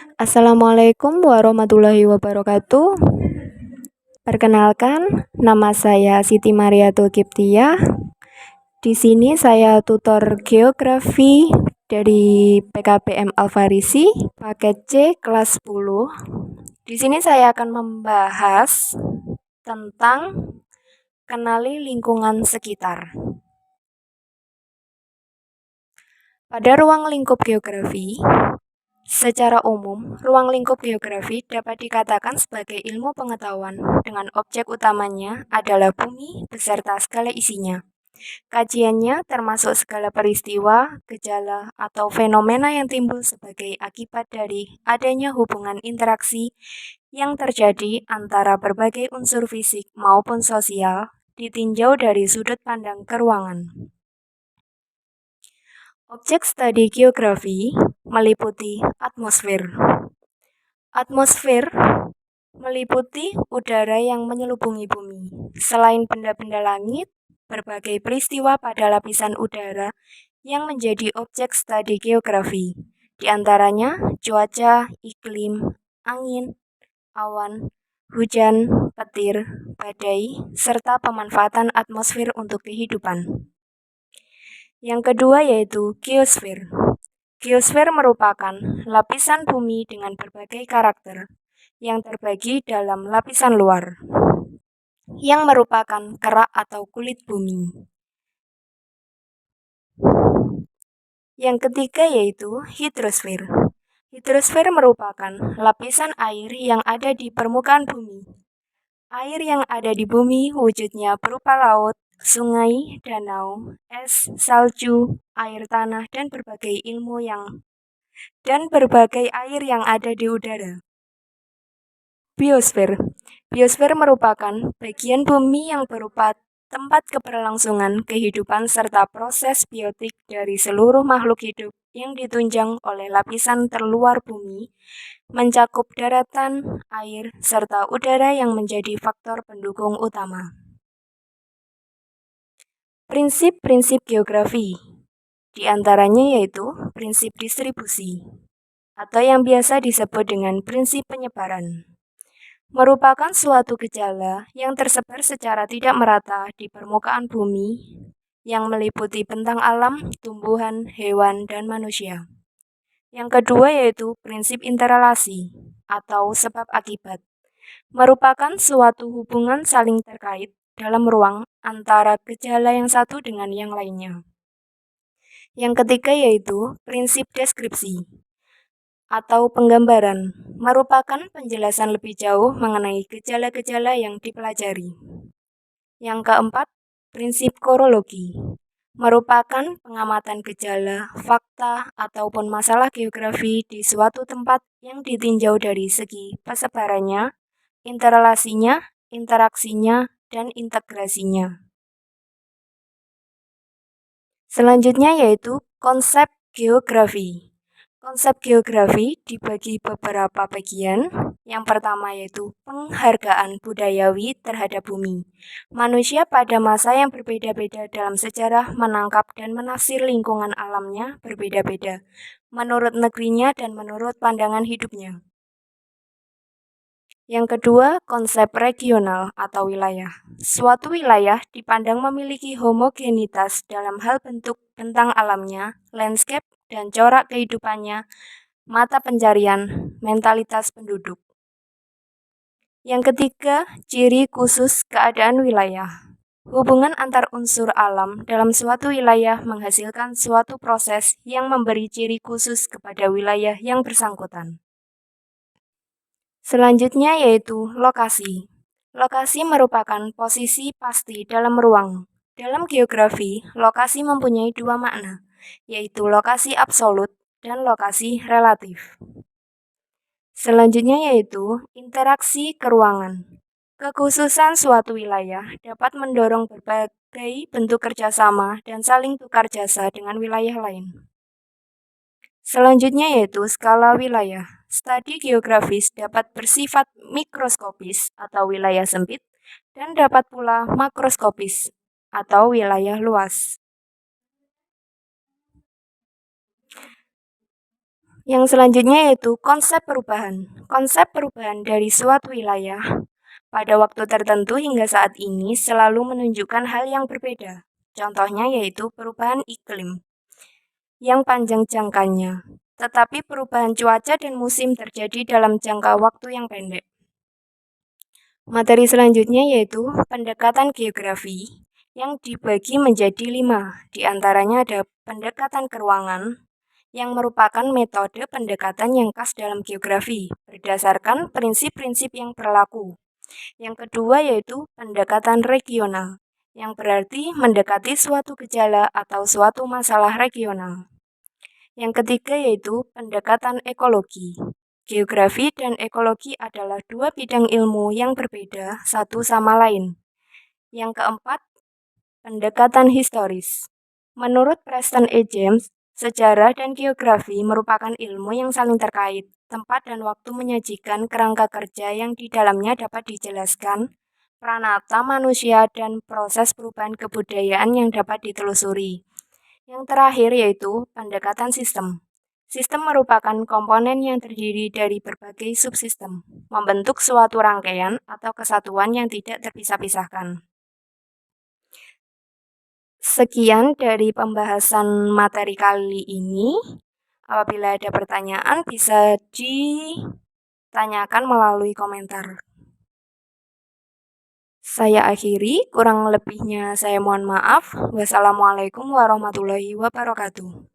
Assalamualaikum warahmatullahi wabarakatuh. Perkenalkan, nama saya Siti Mariatul Kiptiah. Di sini saya tutor geografi dari PKBM Alfarisi, paket C kelas 10. Di sini saya akan membahas tentang kenali lingkungan sekitar. Pada ruang lingkup geografi, secara umum, ruang lingkup geografi dapat dikatakan sebagai ilmu pengetahuan dengan objek utamanya adalah bumi beserta segala isinya. Kajiannya termasuk segala peristiwa, gejala, atau fenomena yang timbul sebagai akibat dari adanya hubungan interaksi yang terjadi antara berbagai unsur fisik maupun sosial ditinjau dari sudut pandang keruangan. Objek studi geografi meliputi atmosfer. Atmosfer meliputi udara yang menyelubungi bumi. Selain benda-benda langit, berbagai peristiwa pada lapisan udara yang menjadi objek studi geografi. Di antaranya cuaca, iklim, angin, awan, hujan, petir, badai, serta pemanfaatan atmosfer untuk kehidupan. Yang kedua yaitu geosfer. Geosfer merupakan lapisan bumi dengan berbagai karakter yang terbagi dalam lapisan luar, yang merupakan kerak atau kulit bumi. Yang ketiga yaitu hidrosfer. Hidrosfer merupakan lapisan air yang ada di permukaan bumi. Air yang ada di bumi wujudnya berupa laut, sungai, danau, es, salju, air tanah, dan berbagai air yang ada di udara. Biosfer. Biosfer merupakan bagian bumi yang berupa tempat keberlangsungan kehidupan serta proses biotik dari seluruh makhluk hidup yang ditunjang oleh lapisan terluar bumi, mencakup daratan, air, serta udara yang menjadi faktor pendukung utama. Prinsip-prinsip geografi, di antaranya yaitu prinsip distribusi, atau yang biasa disebut dengan prinsip penyebaran, merupakan suatu gejala yang tersebar secara tidak merata di permukaan bumi yang meliputi bentang alam, tumbuhan, hewan, dan manusia. Yang kedua yaitu prinsip interrelasi atau sebab akibat, merupakan suatu hubungan saling terkait dalam ruang antara gejala yang satu dengan yang lainnya. Yang ketiga yaitu prinsip deskripsi atau penggambaran, merupakan penjelasan lebih jauh mengenai gejala-gejala yang dipelajari. Yang keempat, prinsip korologi, merupakan pengamatan gejala, fakta, ataupun masalah geografi di suatu tempat yang ditinjau dari segi persebarannya, interrelasinya, interaksinya, dan integrasinya. Selanjutnya yaitu konsep geografi. Konsep geografi dibagi beberapa bagian. Yang pertama yaitu penghargaan budayawi terhadap bumi. Manusia pada masa yang berbeda-beda dalam sejarah menangkap dan menafsir lingkungan alamnya berbeda-beda, menurut negerinya dan menurut pandangan hidupnya. Yang kedua, konsep regional atau wilayah. Suatu wilayah dipandang memiliki homogenitas dalam hal bentuk bentang alamnya, landscape, dan corak kehidupannya, mata pencarian, mentalitas penduduk. Yang ketiga, ciri khusus keadaan wilayah. Hubungan antar unsur alam dalam suatu wilayah menghasilkan suatu proses yang memberi ciri khusus kepada wilayah yang bersangkutan. Selanjutnya yaitu lokasi. Lokasi merupakan posisi pasti dalam ruang. Dalam geografi, lokasi mempunyai dua makna, yaitu lokasi absolut dan lokasi relatif. Selanjutnya yaitu interaksi keruangan. Kekhususan suatu wilayah dapat mendorong berbagai bentuk kerjasama dan saling tukar jasa dengan wilayah lain. Selanjutnya yaitu skala wilayah. Studi geografis dapat bersifat mikroskopis atau wilayah sempit dan dapat pula makroskopis atau wilayah luas. Yang selanjutnya yaitu konsep perubahan. Konsep perubahan dari suatu wilayah pada waktu tertentu hingga saat ini selalu menunjukkan hal yang berbeda. Contohnya yaitu perubahan iklim yang panjang jangkanya, tetapi perubahan cuaca dan musim terjadi dalam jangka waktu yang pendek. Materi selanjutnya yaitu pendekatan geografi yang dibagi menjadi 5. Di antaranya ada pendekatan keruangan, yang merupakan metode pendekatan yang khas dalam geografi berdasarkan prinsip-prinsip yang berlaku. Yang kedua yaitu pendekatan regional, yang berarti mendekati suatu gejala atau suatu masalah regional. Yang ketiga yaitu pendekatan ekologi. Geografi dan ekologi adalah dua bidang ilmu yang berbeda satu sama lain. Yang keempat, pendekatan historis. Menurut Preston E. James, sejarah dan geografi merupakan ilmu yang saling terkait. Tempat dan waktu menyajikan kerangka kerja yang di dalamnya dapat dijelaskan, pranata manusia dan proses perubahan kebudayaan yang dapat ditelusuri. Yang terakhir yaitu pendekatan sistem. Sistem merupakan komponen yang terdiri dari berbagai subsistem, membentuk suatu rangkaian atau kesatuan yang tidak terpisah-pisahkan. Sekian dari pembahasan materi kali ini. Apabila ada pertanyaan bisa ditanyakan melalui komentar. Saya akhiri, kurang lebihnya saya mohon maaf. Wassalamualaikum warahmatullahi wabarakatuh.